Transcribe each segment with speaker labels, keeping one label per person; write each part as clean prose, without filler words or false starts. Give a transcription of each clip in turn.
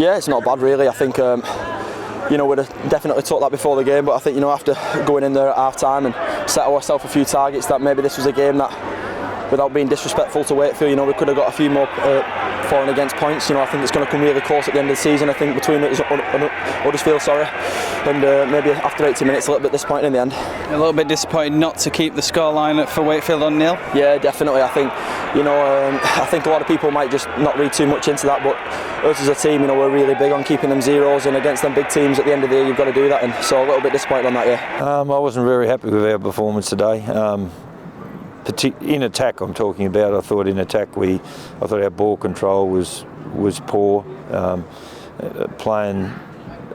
Speaker 1: Yeah, it's not bad really. I think we'd have definitely talked that before the game, but I think after going in there at half time and set ourselves a few targets, that maybe this was a game that, without being disrespectful to Wakefield, we could have got a few more for and against points. I think it's going to come really close at the end of the season. I think between Huddersfield, and maybe after 80 minutes a little bit disappointing in the end.
Speaker 2: A little bit disappointed not to keep the scoreline for Wakefield on 0.
Speaker 1: Yeah, definitely. I think I think a lot of people might just not read too much into that, but us as a team, we're really big on keeping them zeros, and against them big teams at the end of the year, you've got to do that. And so a little bit disappointed on that. Yeah.
Speaker 3: I wasn't very happy with our performance today. In attack, I'm talking about. I thought in attack I thought our ball control was poor. Playing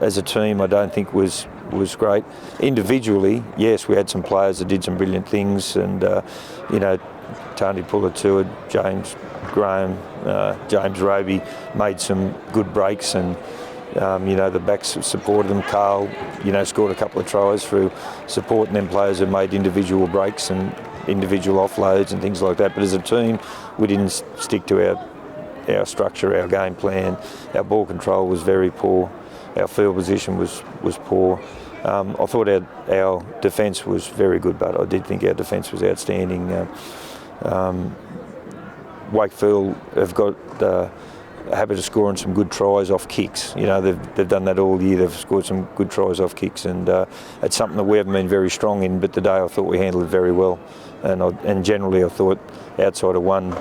Speaker 3: as a team, I don't think was great. Individually, yes, we had some players that did some brilliant things, and Tony Pulatua, James Graham, James Roby made some good breaks, and the backs supported them. Carl, scored a couple of tries through supporting them players who made individual breaks and individual offloads and things like that. But as a team, we didn't stick to our structure, our game plan. Our ball control was very poor. Our field position was poor. I thought our defence was very good, but I did think our defence was outstanding. Wakefield have got a habit of scoring some good tries off kicks. They've done that all year. They've scored some good tries off kicks, and it's something that we haven't been very strong in. But today I thought we handled it very well, and generally I thought outside of one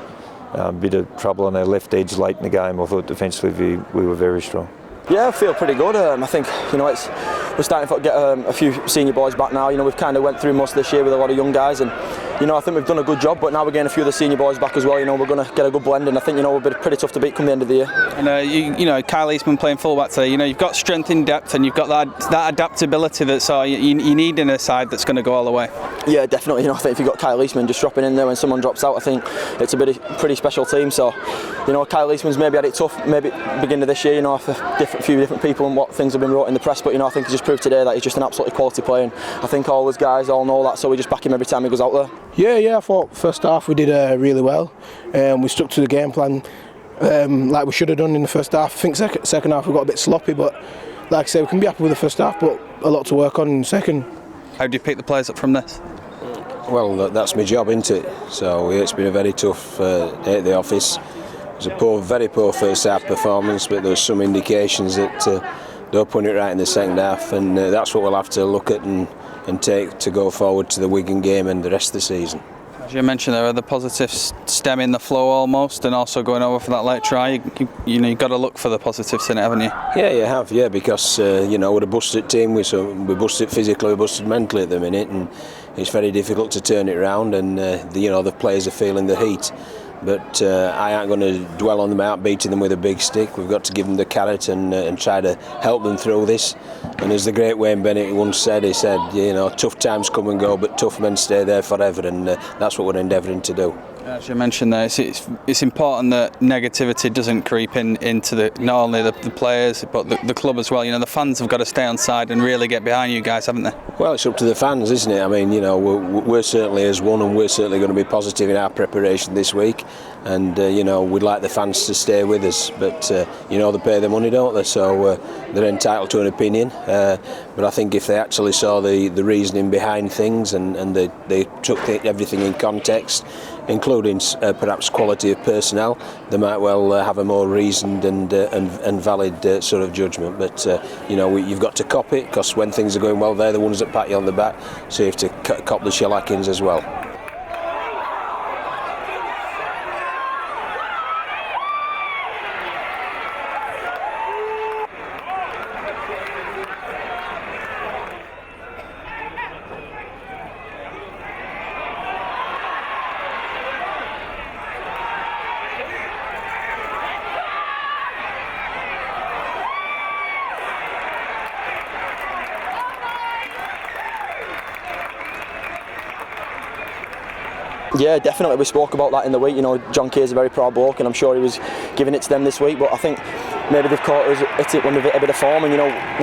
Speaker 3: bit of trouble on our left edge late in the game, I thought defensively we were very strong.
Speaker 1: Yeah, I feel pretty good. I think we're starting to get a few senior boys back now. We've kind of went through most of this year with a lot of young guys, and I think we've done a good job. But now we're getting a few of the senior boys back as well. We're going to get a good blend, and I think we'll be pretty tough to beat come the end of the year.
Speaker 2: And Kyle Eastmond playing fullback today. You've got strength in depth, and you've got that adaptability that you need in a side that's going to go all the way. Yeah, definitely.
Speaker 1: I think if you've got Kyle Eastmond just dropping in there when someone drops out, I think it's a pretty special team. So, Kyle Eastmond's maybe had it tough, maybe beginning of this year. For a few different people and what things have been wrote in the press, but I think he just proved today that he's just an absolutely quality player, and I think all those guys all know that, so we just back him every time he goes out there.
Speaker 4: Yeah, I thought first half we did really well. We stuck to the game plan like we should have done in the first half. I think second half we got a bit sloppy, but like I say, we can be happy with the first half, but a lot to work on in the second.
Speaker 2: How do you pick the players up from this?
Speaker 5: Well, that's my job, isn't it? So it's been a very tough day at the office. It was a very poor first half performance, but there was some indications that they'll put it right in the second half, and that's what we'll have to look at and take to go forward to the Wigan game and the rest of the season.
Speaker 2: As you mentioned, there are the positives stemming the flow almost, and also going over for that late try. You've got to look for the positives in it, haven't you? Yeah,
Speaker 5: you have. Yeah, because we're a busted team. We're busted physically, we're busted mentally at the minute, and it's very difficult to turn it around. And the players are feeling the heat. But I aren't going to dwell on them out beating them with a big stick. We've got to give them the carrot and try to help them through this. And as the great Wayne Bennett once said, he said, tough times come and go, but tough men stay there forever, and that's what we're endeavouring to do.
Speaker 2: As you mentioned there, it's important that negativity doesn't creep into not only the players but the club as well. The fans have got to stay on side and really get behind you guys, haven't they?
Speaker 5: Well, it's up to the fans, isn't it? I mean, we're certainly as one, and we're certainly going to be positive in our preparation this week. And we'd like the fans to stay with us, but they pay their money, don't they? So they're entitled to an opinion. But I think if they actually saw the reasoning behind things and they took everything in context, including perhaps quality of personnel, they might well have a more reasoned and valid sort of judgment. But you've got to cop it, because when things are going well, they're the ones that pat you on the back, so you have to cop the shellackings as well.
Speaker 1: Yeah, definitely. We spoke about that in the week. John Kear's a very proud bloke, and I'm sure he was giving it to them this week. But I think maybe they've caught us at it when we've hit a bit of form, and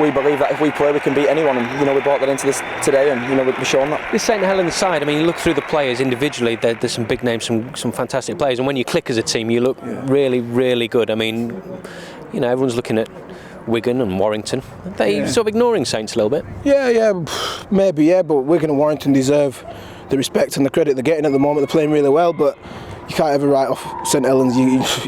Speaker 1: we believe that if we play, we can beat anyone. And we brought that into this today, and we've shown that.
Speaker 6: This St Helens side, I mean, you look through the players individually. There's some big names, some fantastic players, and when you click as a team, you look really, really good. I mean, you know, everyone's looking at Wigan and Warrington. Are they sort of ignoring Saints a little bit?
Speaker 4: Yeah, maybe, yeah, but Wigan and Warrington deserve the respect and the credit they're getting at the moment. They're playing really well, but you can't ever write off St Helens.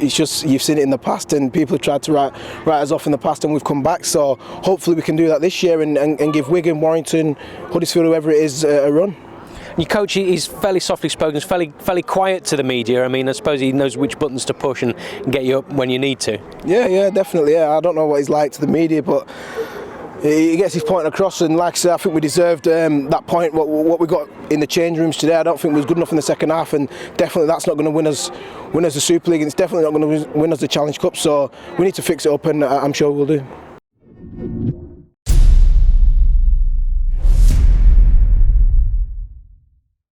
Speaker 4: It's just, you've seen it in the past, and people have tried to write us off in the past, and we've come back. So hopefully we can do that this year and give Wigan, Warrington, Huddersfield, whoever it is, a run.
Speaker 6: Your coach, he's fairly softly spoken, fairly quiet to the media. I mean, I suppose he knows which buttons to push and get you up when you need to. Yeah,
Speaker 4: definitely. Yeah, I don't know what he's like to the media, but he gets his point across, and like I said, I think we deserved that point. What we got in the change rooms today, I don't think was good enough in the second half, and definitely that's not going to win us the Super League, and it's definitely not going to win us the Challenge Cup. So we need to fix it up, and I'm sure we'll do.